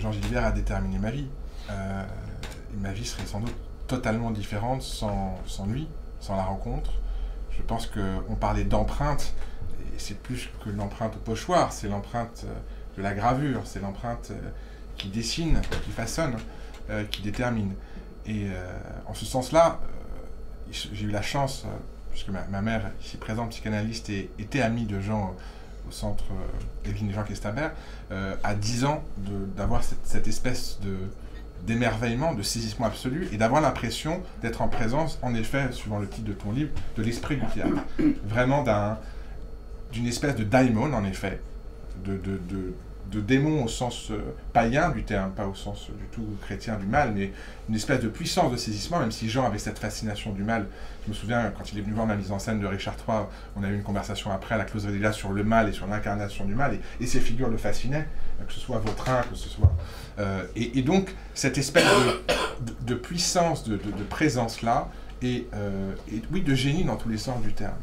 Jean Gilbert a déterminé ma vie. Et ma vie serait sans doute totalement différente sans lui, sans la rencontre. Je pense qu'on parlait d'empreinte, et c'est plus que l'empreinte au pochoir, c'est l'empreinte de la gravure, c'est l'empreinte qui dessine, qui façonne, qui détermine. Et en ce sens-là, j'ai eu la chance, puisque ma mère, ici présente, psychanalyste, était amie de Jean au centre Evelyne Jean Questabert, à 10 ans, d'avoir cette espèce d'émerveillement, de saisissement absolu, et d'avoir l'impression d'être en présence, en effet, suivant le titre de ton livre, de l'esprit du théâtre. Vraiment d'une espèce de daimon, en effet, de démon au sens païen du terme, pas au sens du tout chrétien du mal, mais une espèce de puissance de saisissement, même si Jean avait cette fascination du mal. Je me souviens, quand il est venu voir ma mise en scène de Richard III, on a eu une conversation après à la Closerie des Lilas sur le mal et sur l'incarnation du mal, et ces figures le fascinaient, que ce soit Vautrin, que ce soit... et donc, cette espèce de puissance, de présence-là, et oui, de génie dans tous les sens du terme.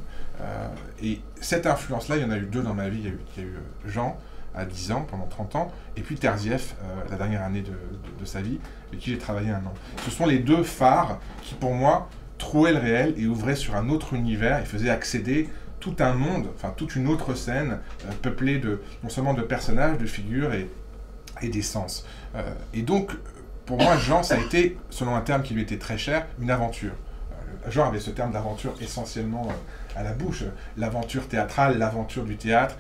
Et cette influence-là, il y en a eu deux dans ma vie. Il y a eu Jean, à 10 ans, pendant 30 ans, et puis Terzieff, la dernière année de sa vie, avec qui j'ai travaillé 1 an. Ce sont les deux phares qui, pour moi, trouaient le réel et ouvraient sur un autre univers et faisaient accéder tout un monde, enfin toute une autre scène, peuplée non seulement de personnages, de figures et d'essence. Et donc, pour moi, Jean, ça a été, selon un terme qui lui était très cher, une aventure. Jean avait ce terme d'aventure essentiellement à la bouche, l'aventure théâtrale, l'aventure du théâtre,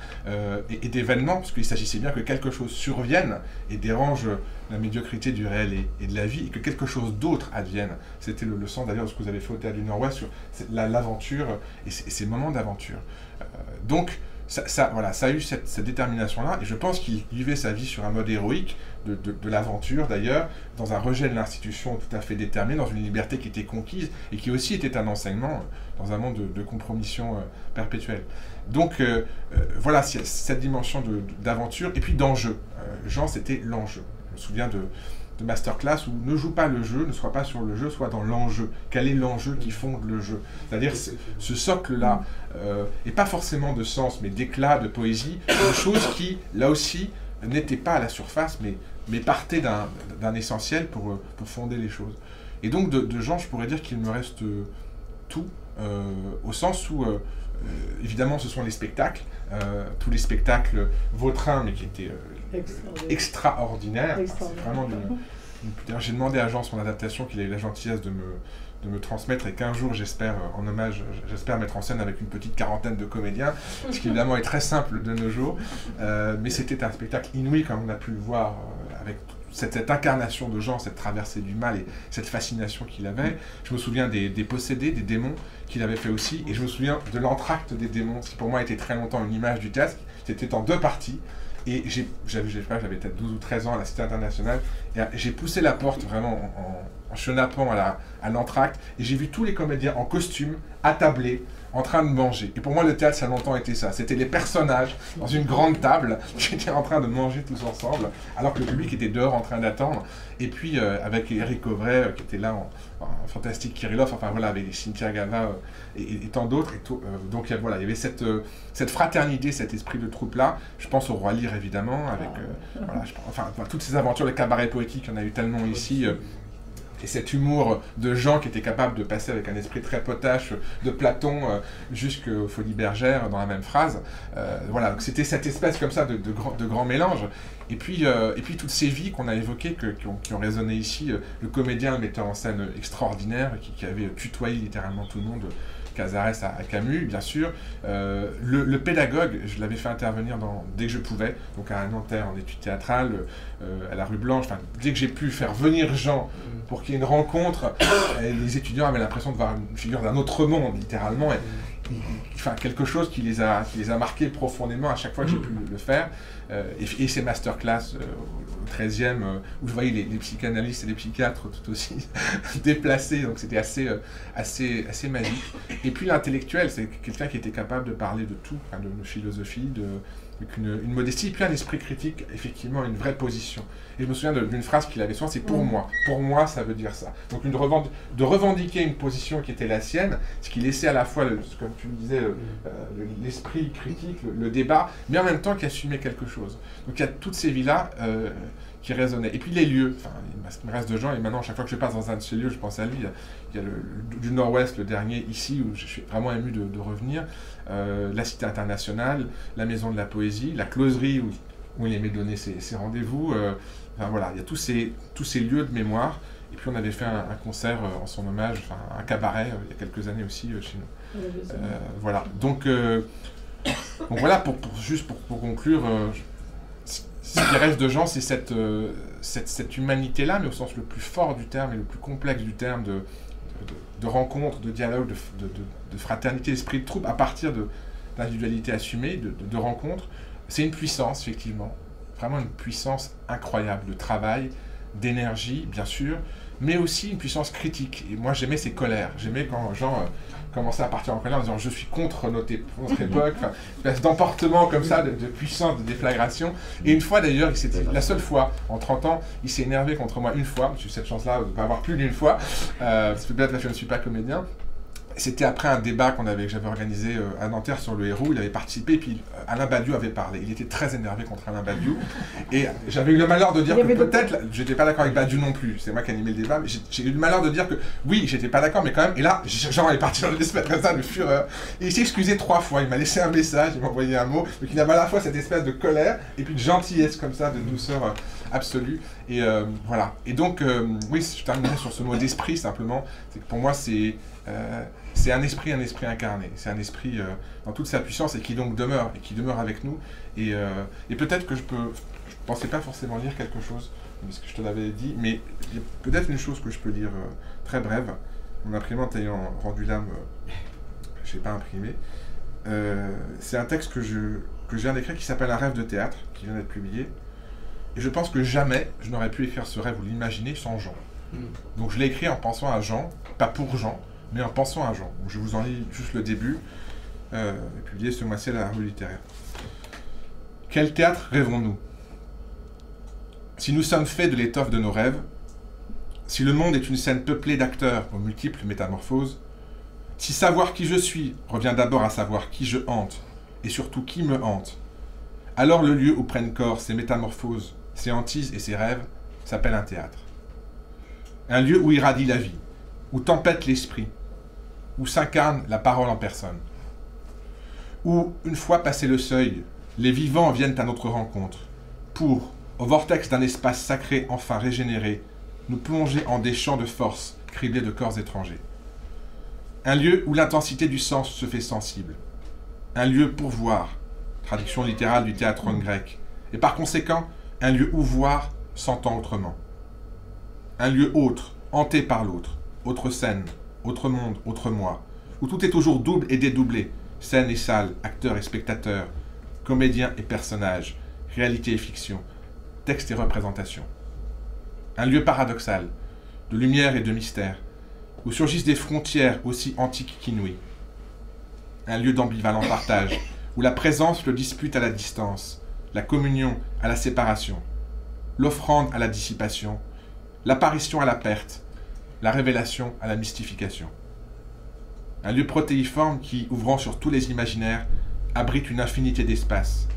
et d'événements, parce qu'il s'agissait bien que quelque chose survienne et dérange la médiocrité du réel et de la vie, et que quelque chose d'autre advienne. C'était le sens d'ailleurs de ce que vous avez fait au Théâtre du Nord-Ouest sur l'aventure et ces moments d'aventure. Donc, voilà, ça a eu cette détermination-là, et je pense qu'il vivait sa vie sur un mode héroïque, de l'aventure d'ailleurs, dans un rejet de l'institution tout à fait déterminé, dans une liberté qui était conquise, et qui aussi était un enseignement dans un monde de compromission perpétuelle. Donc voilà, cette dimension d'aventure, et puis d'enjeu. Jean, c'était l'enjeu. Je me souviens de masterclass où ne joue pas le jeu, ne sois pas sur le jeu, sois dans l'enjeu. Quel est l'enjeu qui fonde le jeu? C'est-à-dire ce socle-là, et pas forcément de sens, mais d'éclat, de poésie, de choses qui, là aussi, n'étaient pas à la surface, mais partaient d'un essentiel pour fonder les choses. Et donc de Jean, je pourrais dire qu'il me reste tout, au sens où, évidemment, ce sont les spectacles, tous les spectacles Vautrin, mais qui étaient extraordinaires. C'est vraiment j'ai demandé à Jean son adaptation, qu'il a eu la gentillesse de me transmettre, et qu'un jour, j'espère, en hommage, j'espère mettre en scène avec une petite quarantaine de comédiens, ce qui évidemment est très simple de nos jours, mais c'était un spectacle inouï, comme on a pu le voir, avec cette incarnation de Jean, cette traversée du mal et cette fascination qu'il avait. Je me souviens des possédés, des démons qu'il avait fait aussi, et je me souviens de l'entracte des démons, ce qui pour moi était très longtemps une image du théâtre. C'était en 2 parties, et j'avais peut-être 12 ou 13 ans à la Cité internationale, et j'ai poussé la porte vraiment en chenappant à l'entracte, et j'ai vu tous les comédiens en costume, attablés, en train de manger. Et pour moi, le théâtre, ça a longtemps été ça. C'était les personnages dans une grande table qui étaient en train de manger tous ensemble, alors que le public était dehors en train d'attendre. Et puis, avec Éric Auvray, qui était là en fantastique Kirillov, enfin voilà, avec Cynthia Gava et tant d'autres. Donc voilà, il y avait cette fraternité, cet esprit de troupe-là. Je pense au Roi Lear, évidemment, avec toutes ces aventures, les cabarets poétiques, il y en a eu tellement ici. Et cet humour de Jean qui était capable de passer avec un esprit très potache de Platon jusqu'aux Folies Bergères dans la même phrase. Voilà, donc c'était cette espèce comme ça de grand mélange. Et puis toutes ces vies qu'on a évoquées, qui ont résonné ici, le comédien, le metteur en scène extraordinaire, qui avait tutoyé littéralement tout le monde, Casares à Camus, bien sûr. Le pédagogue, je l'avais fait intervenir dès que je pouvais, donc à Nanterre en études théâtrales, à la rue Blanche, enfin, dès que j'ai pu faire venir Jean pour qu'il y ait une rencontre, les étudiants avaient l'impression de voir une figure d'un autre monde, littéralement, enfin, quelque chose qui les a marqués profondément à chaque fois que j'ai pu le faire. Et ces masterclass au 13e, où je voyais les psychanalystes et les psychiatres tout aussi déplacés, donc c'était assez magique. Et puis l'intellectuel, c'est quelqu'un qui était capable de parler de tout, hein, de philosophie, avec une modestie, et puis un esprit critique, effectivement, une vraie position. Et je me souviens d'une phrase qu'il avait souvent, c'est « pour moi ». Pour moi, ça veut dire ça. Donc de revendiquer une position qui était la sienne, ce qui laissait à la fois, comme tu le disais, l'esprit critique, le débat, mais en même temps qui assumait quelque chose. Donc il y a toutes ces vies-là qui résonnaient. Et puis les lieux, enfin, il me reste de gens, et maintenant, chaque fois que je passe dans un de ces lieux, je pense à lui. Il y a du Nord-Ouest, le dernier, ici, où je suis vraiment ému de revenir. La Cité internationale, la Maison de la Poésie, la Closerie, où il aimait donner ses rendez-vous. Enfin, voilà, il y a tous ces lieux de mémoire. Et puis on avait fait un concert en son hommage, enfin un cabaret il y a quelques années aussi chez nous. Voilà, donc voilà, juste pour conclure, ce qui reste de Jean, c'est cette humanité-là, mais au sens le plus fort du terme et le plus complexe du terme, de rencontre, de dialogue, de fraternité, d'esprit de troupe, à partir d'individualité assumée, de rencontre. C'est une puissance, effectivement, vraiment une puissance incroyable de travail, d'énergie, bien sûr, mais aussi une puissance critique. Et moi, j'aimais ces colères. J'aimais quand Jean commençait à partir en colère en disant « je suis contre notre époque », enfin, une espèce d'emportement comme ça, de puissance, de déflagration. Et une fois, d'ailleurs, la seule fois, en 30 ans, il s'est énervé contre moi une fois. J'ai eu cette chance-là de ne pas avoir plus d'une fois. C'est peut-être parce que je ne suis pas comédien. C'était après un débat que j'avais organisé à Nanterre sur le Héros. Il avait participé, puis Alain Badiou avait parlé. Il était très énervé contre Alain Badiou. Et j'avais eu le malheur de dire que peut-être, j'étais pas d'accord avec Badiou non plus. C'est moi qui animais le débat. Mais j'ai eu le malheur de dire que oui, j'étais pas d'accord, mais quand même. Et là, Jean est parti dans une espèce comme ça de fureur. Et il s'est excusé 3 fois. Il m'a laissé un message, il m'a envoyé un mot. Donc il avait à la fois cette espèce de colère et puis de gentillesse comme ça, de douceur absolue. Et voilà. Et donc, oui, je terminerai sur ce mot d'esprit simplement. C'est que pour moi, c'est un esprit incarné, c'est un esprit dans toute sa puissance et qui donc demeure avec nous. Et peut-être que je pensais pas forcément lire quelque chose, parce que je te l'avais dit, mais il y a peut-être une chose que je peux lire très brève. Mon imprimante ayant rendu l'âme, je n'ai pas imprimé. C'est un texte que je viens d'écrire qui s'appelle Un rêve de théâtre, qui vient d'être publié. Et je pense que jamais je n'aurais pu écrire ce rêve ou l'imaginer sans Jean. Donc je l'ai écrit en pensant à Jean, pas pour Jean, mais en pensant à Jean. Je vous en lis juste le début, publié ce mois-ci à la Revue littéraire. Quel théâtre rêvons-nous? Si nous sommes faits de l'étoffe de nos rêves, si le monde est une scène peuplée d'acteurs aux multiples métamorphoses, si savoir qui je suis revient d'abord à savoir qui je hante, et surtout qui me hante, alors le lieu où prennent corps ces métamorphoses, ces hantises et ces rêves s'appelle un théâtre. Un lieu où irradie la vie, où tempête l'esprit, où s'incarne la parole en personne, où, une fois passé le seuil, les vivants viennent à notre rencontre, pour, au vortex d'un espace sacré enfin régénéré, nous plonger en des champs de force criblés de corps étrangers. Un lieu où l'intensité du sens se fait sensible. Un lieu pour voir, traduction littérale du théâtron grec, et par conséquent, un lieu où voir s'entend autrement. Un lieu autre, hanté par l'autre, autre scène, autre monde, autre moi, où tout est toujours double et dédoublé, scène et salle, acteurs et spectateurs, comédiens et personnages, réalité et fiction, texte et représentation. Un lieu paradoxal, de lumière et de mystère, où surgissent des frontières aussi antiques qu'inouïes. Un lieu d'ambivalent partage, où la présence le dispute à la distance, la communion à la séparation, l'offrande à la dissipation, l'apparition à la perte, la révélation à la mystification. Un lieu protéiforme qui, ouvrant sur tous les imaginaires, abrite une infinité d'espaces.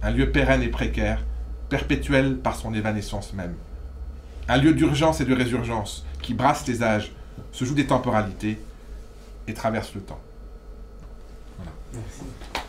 Un lieu pérenne et précaire, perpétuel par son évanescence même. Un lieu d'urgence et de résurgence qui brasse les âges, se joue des temporalités et traverse le temps. Voilà. Merci.